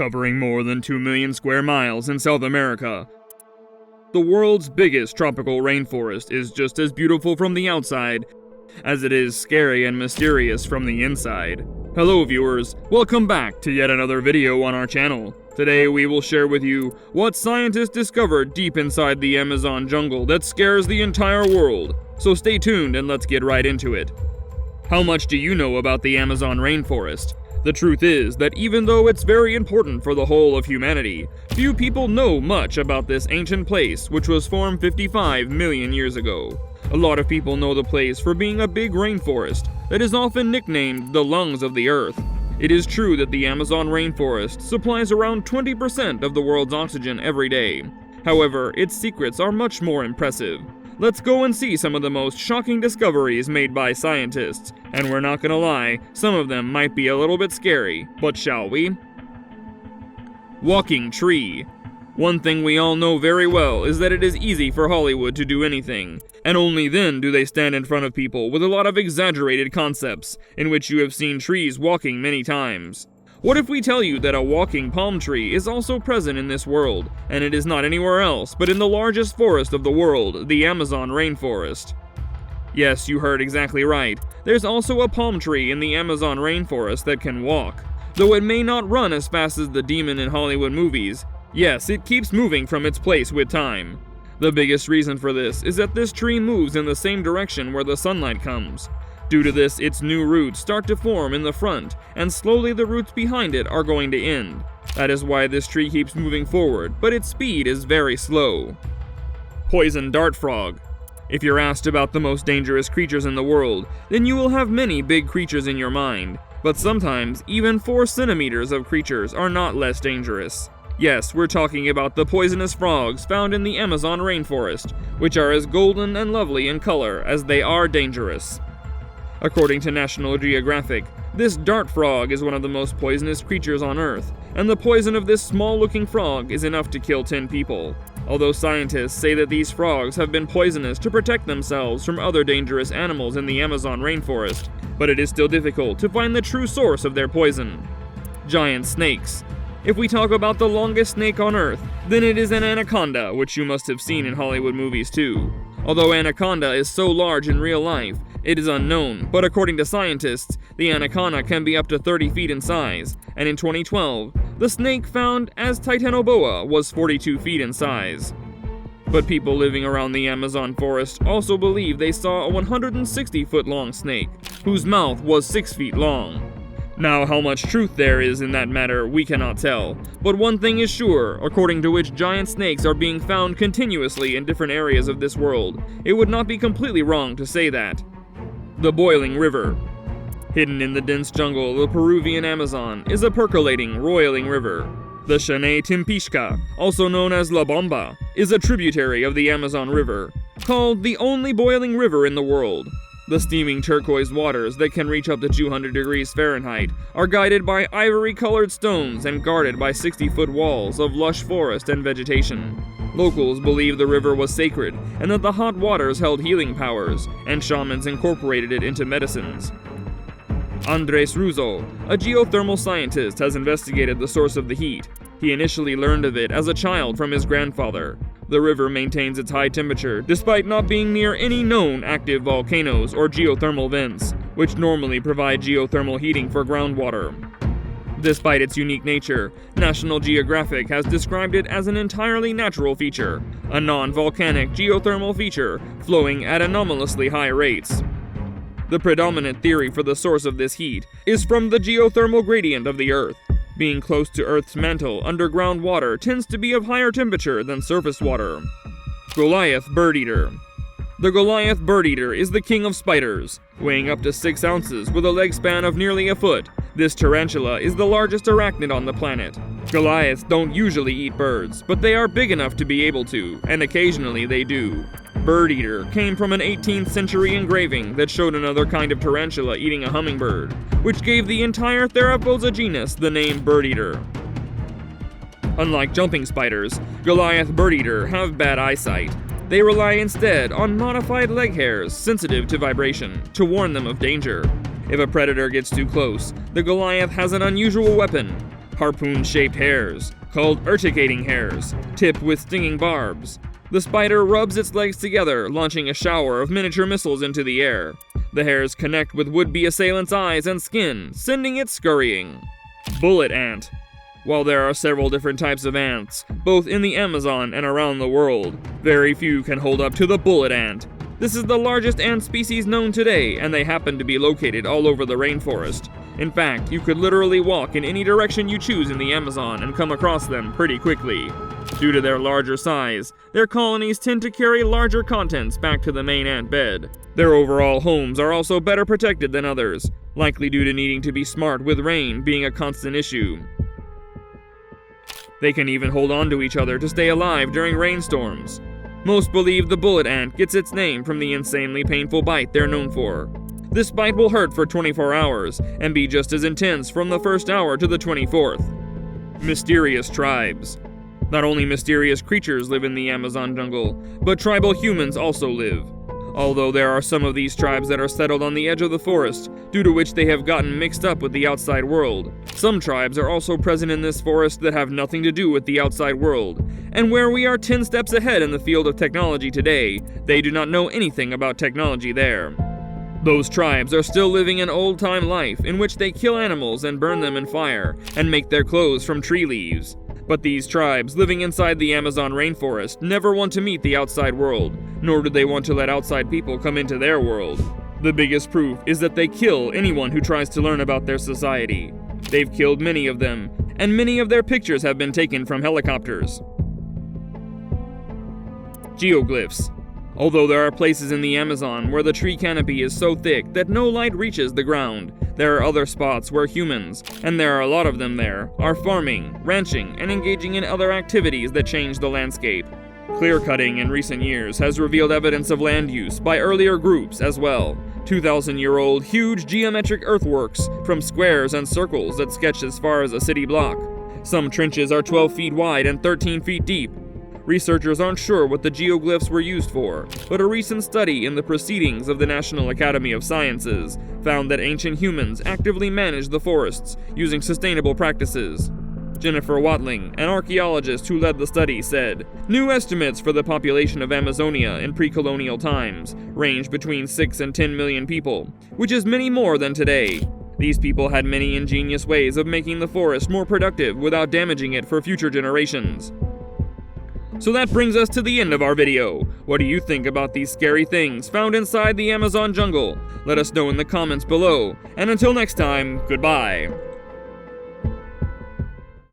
covering more than 2 million square miles in South America. The world's biggest tropical rainforest is just as beautiful from the outside as it is scary and mysterious from the inside. Hello viewers, welcome back to yet another video on our channel. Today we will share with you what scientists discovered deep inside the Amazon jungle that scares the entire world. So stay tuned and let's get right into it. How much do you know about the Amazon rainforest? The truth is that even though it's very important for the whole of humanity, few people know much about this ancient place which was formed 55 million years ago. A lot of people know the place for being a big rainforest that is often nicknamed the lungs of the earth. It is true that the Amazon rainforest supplies around 20% of the world's oxygen every day. However, its secrets are much more impressive. Let's go and see some of the most shocking discoveries made by scientists. And we're not gonna lie, some of them might be a little bit scary, but shall we? Walking tree. One thing we all know very well is that it is easy for Hollywood to do anything, and only then do they stand in front of people with a lot of exaggerated concepts, in which you have seen trees walking many times. What if we tell you that a walking palm tree is also present in this world, and it is not anywhere else but in the largest forest of the world, the Amazon rainforest? Yes, you heard exactly right. There's also a palm tree in the Amazon rainforest that can walk. Though it may not run as fast as the demon in Hollywood movies, yes, it keeps moving from its place with time. The biggest reason for this is that this tree moves in the same direction where the sunlight comes. Due to this, its new roots start to form in the front, and slowly the roots behind it are going to end. That is why this tree keeps moving forward, but its speed is very slow. Poison dart frog. If you're asked about the most dangerous creatures in the world, then you will have many big creatures in your mind. But sometimes, even 4 centimeters of creatures are not less dangerous. Yes, we're talking about the poisonous frogs found in the Amazon rainforest, which are as golden and lovely in color as they are dangerous. According to National Geographic, this dart frog is one of the most poisonous creatures on Earth, and the poison of this small-looking frog is enough to kill 10 people. Although scientists say that these frogs have been poisonous to protect themselves from other dangerous animals in the Amazon rainforest, but it is still difficult to find the true source of their poison. Giant snakes. If we talk about the longest snake on Earth, then it is an anaconda, which you must have seen in Hollywood movies too. Although anaconda is so large in real life, it is unknown, but according to scientists, the anaconda can be up to 30 feet in size, and in 2012, the snake found as Titanoboa was 42 feet in size. But people living around the Amazon forest also believe they saw a 160-foot-long snake, whose mouth was 6 feet long. Now, how much truth there is in that matter, we cannot tell, but one thing is sure, according to which giant snakes are being found continuously in different areas of this world, it would not be completely wrong to say that. The boiling river. Hidden in the dense jungle of the Peruvian Amazon is a percolating, roiling river. The Shanay Timpishka, also known as La Bomba, is a tributary of the Amazon River, called the only boiling river in the world. The steaming turquoise waters that can reach up to 200 degrees Fahrenheit are guided by ivory-colored stones and guarded by 60-foot walls of lush forest and vegetation. Locals believe the river was sacred and that the hot waters held healing powers, and shamans incorporated it into medicines. Andres Russo, a geothermal scientist, has investigated the source of the heat. He initially learned of it as a child from his grandfather. The river maintains its high temperature despite not being near any known active volcanoes or geothermal vents, which normally provide geothermal heating for groundwater. Despite its unique nature, National Geographic has described it as an entirely natural feature, a non-volcanic geothermal feature flowing at anomalously high rates. The predominant theory for the source of this heat is from the geothermal gradient of the Earth. Being close to Earth's mantle, underground water tends to be of higher temperature than surface water. Goliath bird eater. The Goliath bird eater is the king of spiders. Weighing up to 6 ounces with a leg span of nearly a foot, this tarantula is the largest arachnid on the planet. Goliaths don't usually eat birds, but they are big enough to be able to, and occasionally they do. Bird eater came from an 18th century engraving that showed another kind of tarantula eating a hummingbird, which gave the entire Theraphosa genus the name bird eater. Unlike jumping spiders, Goliath bird eater have bad eyesight. They rely instead on modified leg hairs sensitive to vibration to warn them of danger. If a predator gets too close, the Goliath has an unusual weapon, harpoon-shaped hairs, called urticating hairs, tipped with stinging barbs. The spider rubs its legs together, launching a shower of miniature missiles into the air. The hairs connect with would-be assailants' eyes and skin, sending it scurrying. Bullet ant. While there are several different types of ants, both in the Amazon and around the world, very few can hold up to the bullet ant. This is the largest ant species known today, and they happen to be located all over the rainforest. In fact, you could literally walk in any direction you choose in the Amazon and come across them pretty quickly. Due to their larger size, their colonies tend to carry larger contents back to the main ant bed. Their overall homes are also better protected than others, likely due to needing to be smart with rain being a constant issue. They can even hold on to each other to stay alive during rainstorms. Most believe the bullet ant gets its name from the insanely painful bite they're known for. This bite will hurt for 24 hours and be just as intense from the first hour to the 24th. Mysterious tribes. Not only mysterious creatures live in the Amazon jungle, but tribal humans also live. Although there are some of these tribes that are settled on the edge of the forest, due to which they have gotten mixed up with the outside world. Some tribes are also present in this forest that have nothing to do with the outside world, and where we are 10 steps ahead in the field of technology today, they do not know anything about technology there. Those tribes are still living an old-time life in which they kill animals and burn them in fire, and make their clothes from tree leaves. But these tribes living inside the Amazon rainforest never want to meet the outside world, nor do they want to let outside people come into their world. The biggest proof is that they kill anyone who tries to learn about their society. They've killed many of them, and many of their pictures have been taken from helicopters. Geoglyphs. Although there are places in the Amazon where the tree canopy is so thick that no light reaches the ground, there are other spots where humans, and there are a lot of them there, are farming, ranching, and engaging in other activities that change the landscape. Clear-cutting in recent years has revealed evidence of land use by earlier groups as well. 2,000-year-old huge geometric earthworks from squares and circles that sketch as far as a city block. Some trenches are 12 feet wide and 13 feet deep. Researchers aren't sure what the geoglyphs were used for, but a recent study in the Proceedings of the National Academy of Sciences found that ancient humans actively managed the forests using sustainable practices. Jennifer Watling, an archaeologist who led the study, said, "New estimates for the population of Amazonia in pre-colonial times range between 6 and 10 million people, which is many more than today. These people had many ingenious ways of making the forest more productive without damaging it for future generations." So that brings us to the end of our video. What do you think about these scary things found inside the Amazon jungle? Let us know in the comments below, and until next time, goodbye.